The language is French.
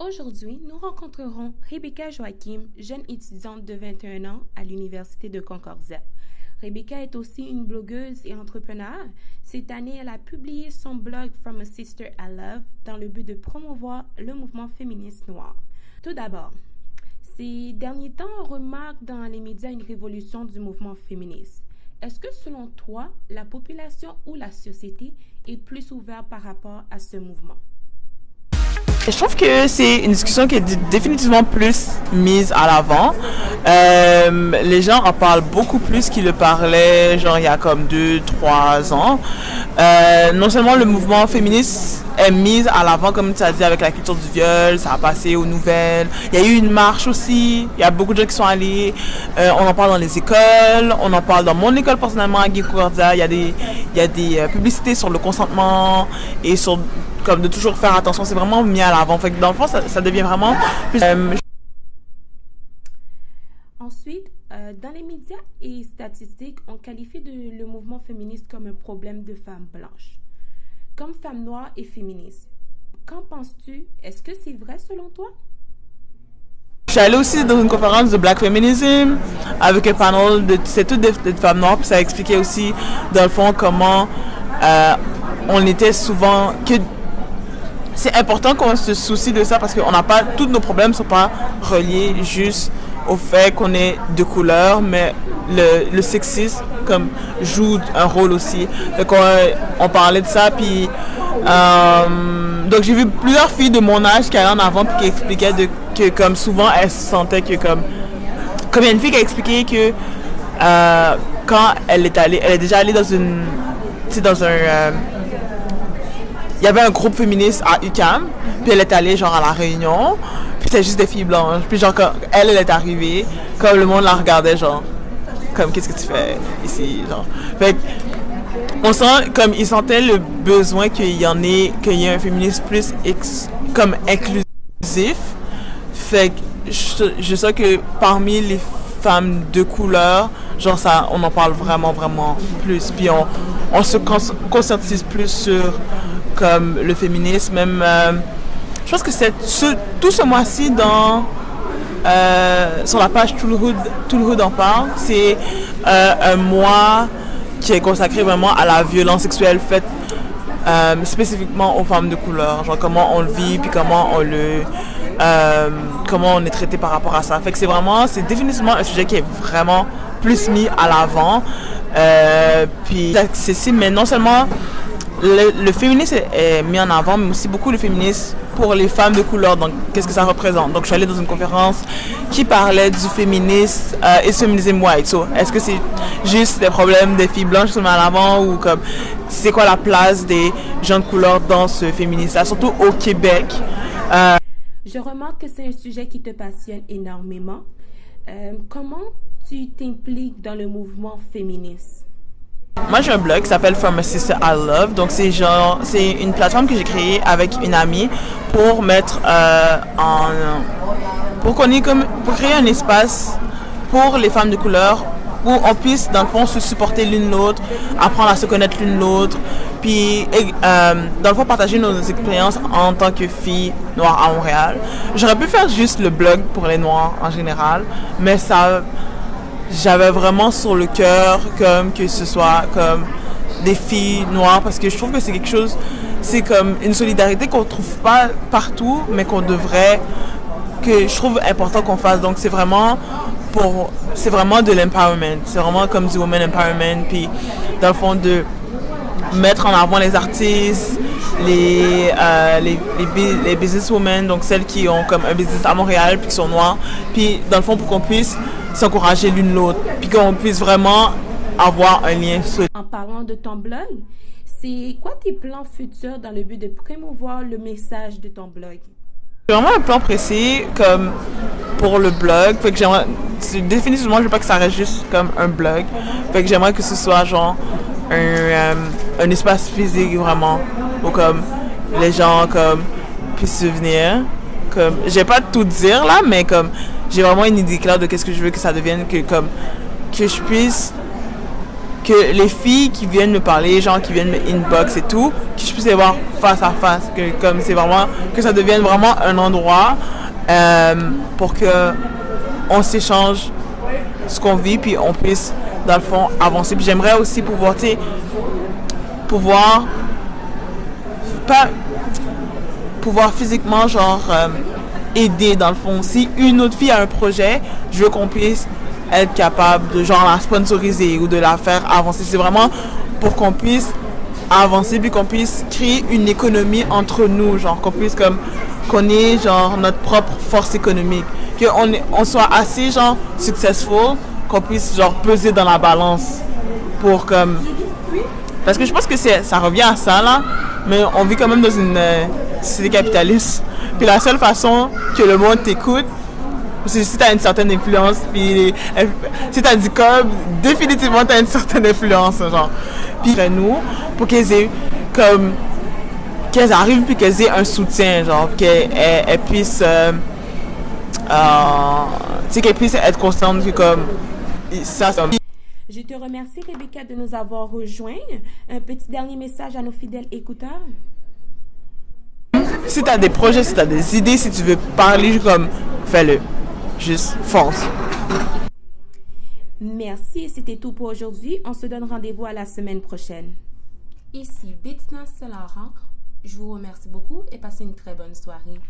Aujourd'hui, nous rencontrerons Rebecca Joachim, jeune étudiante de 21 ans à l'Université de Concordia. Rebecca est aussi une blogueuse et entrepreneur. Cette année, elle a publié son blog From a Sister I Love dans le but de promouvoir le mouvement féministe noir. Tout d'abord, ces derniers temps, on remarque dans les médias une révolution du mouvement féministe. Est-ce que selon toi, la population ou la société est plus ouverte par rapport à ce mouvement? Je trouve que c'est une discussion qui est définitivement plus mise à l'avant. Les gens en parlent beaucoup plus qu'ils le parlaient, genre il y a comme 2-3 ans. Non seulement le mouvement féministe est mis à l'avant, comme tu as dit, avec la culture du viol, ça a passé aux nouvelles. Il y a eu une marche aussi, il y a beaucoup de gens qui sont allés. On en parle dans les écoles, on en parle dans mon école personnellement à Concordia. Il y a des publicités sur le consentement et sur comme de toujours faire attention, c'est vraiment mis à l'avant. Fait que dans le fond, ça devient vraiment plus... Ensuite, dans les médias et statistiques, on qualifie le mouvement féministe comme un problème de femmes blanches. Comme femme noire et féministe, qu'en penses-tu? Est-ce que c'est vrai selon toi? Je suis allée aussi dans une conférence de Black Feminism avec un panel c'est toutes des femmes noires, puis ça expliquait aussi, dans le fond, comment on était souvent... C'est important qu'on se soucie de ça parce que tous nos problèmes ne sont pas reliés juste au fait qu'on est de couleur, mais le sexisme comme joue un rôle aussi. Donc on parlait de ça, puis donc j'ai vu plusieurs filles de mon âge qui allaient en avant puis qui expliquaient que comme souvent elles se sentaient que comme il y a une fille qui a expliqué que quand elle est déjà allée dans il y avait un groupe féministe à UQAM, puis elle est allée genre à la réunion, puis c'était juste des filles blanches, puis genre quand elle est arrivée, comme le monde la regardait genre, comme qu'est-ce que tu fais ici, genre. Fait on sent comme ils sentaient le besoin qu'il y ait un féminisme plus comme inclusif. Fait que je sais que parmi les femmes de couleur, genre ça, on en parle vraiment plus, puis on se conscientise plus sur comme le féminisme, même je pense que c'est tout ce mois-ci sur la page Tout le Hood en parle, c'est un mois qui est consacré vraiment à la violence sexuelle faite spécifiquement aux femmes de couleur, genre comment on le vit puis comment on est traité par rapport à ça. Fait que c'est définitivement un sujet qui est vraiment plus mis à l'avant, puis c'est accessible, mais non seulement le féminisme est mis en avant, mais aussi beaucoup le féminisme pour les femmes de couleur. Donc, qu'est-ce que ça représente? Donc, je suis allée dans une conférence qui parlait du féminisme et du féminisme white. So, est-ce que c'est juste des problèmes des filles blanches qui sont mis en avant ou comme c'est quoi la place des gens de couleur dans ce féminisme-là, surtout au Québec? Je remarque que c'est un sujet qui te passionne énormément. Comment tu t'impliques dans le mouvement féministe? Moi, j'ai un blog qui s'appelle From a Sister I Love. Donc, c'est une plateforme que j'ai créée avec une amie pour pour créer un espace pour les femmes de couleur où on puisse, dans le fond, se supporter l'une l'autre, apprendre à se connaître l'une l'autre, puis, dans le fond, partager nos expériences en tant que filles noires à Montréal. J'aurais pu faire juste le blog pour les Noirs en général, mais j'avais vraiment sur le cœur comme que ce soit comme des filles noires, parce que je trouve que c'est quelque chose, c'est comme une solidarité qu'on trouve pas partout, mais que je trouve important qu'on fasse. Donc c'est vraiment de l'empowerment, c'est vraiment comme du women empowerment, puis dans le fond de mettre en avant les artistes, les businesswomen, donc celles qui ont comme un business à Montréal puis qui sont noires, puis dans le fond pour qu'on puisse s'encourager l'une l'autre, puis qu'on puisse vraiment avoir un lien solide. En parlant de ton blog, c'est quoi tes plans futurs dans le but de promouvoir le message de ton blog? J'ai vraiment un plan précis comme pour le blog, fait que définitivement je veux pas que ça reste juste comme un blog, fait que j'aimerais que ce soit genre un espace physique vraiment où comme les gens comme puissent se venir, comme je vais pas tout dire là, mais comme j'ai vraiment une idée claire de qu'est-ce que je veux que ça devienne, que je puisse que les filles qui viennent me parler, genre qui viennent me inbox et tout, que je puisse les voir face à face, que comme c'est vraiment, que ça devienne vraiment un endroit pour que on s'échange ce qu'on vit, puis on puisse, dans le fond, avancer. Puis j'aimerais aussi pouvoir, tu sais, pouvoir physiquement, genre, aider, dans le fond. Si une autre fille a un projet, je veux qu'on puisse être capable de, genre, la sponsoriser ou de la faire avancer. C'est vraiment pour qu'on puisse avancer, puis qu'on puisse créer une économie entre nous, genre, qu'on ait, genre, notre propre force économique. On soit assez, genre, successful, qu'on puisse, genre, peser dans la balance pour, comme... Parce que je pense que ça revient à ça, là, mais on vit quand même dans une société capitaliste. Puis la seule façon que le monde t'écoute, c'est si tu as une certaine influence, puis si tu as du com, définitivement tu as une certaine influence, genre. Puis nous, pour qu'elles arrivent, puis qu'elles aient un soutien, genre, qu'elles puissent, tu sais, qu'elles puissent être conscientes que comme ça, c'est... Je te remercie, Rebecca, de nous avoir rejoints. Un petit dernier message à nos fidèles écouteurs. Si tu as des projets, si tu as des idées, si tu veux parler, comme, fais-le. Juste fonce. Merci, c'était tout pour aujourd'hui. On se donne rendez-vous à la semaine prochaine. Ici Bettina Saint-Laurent. Je vous remercie beaucoup et passez une très bonne soirée.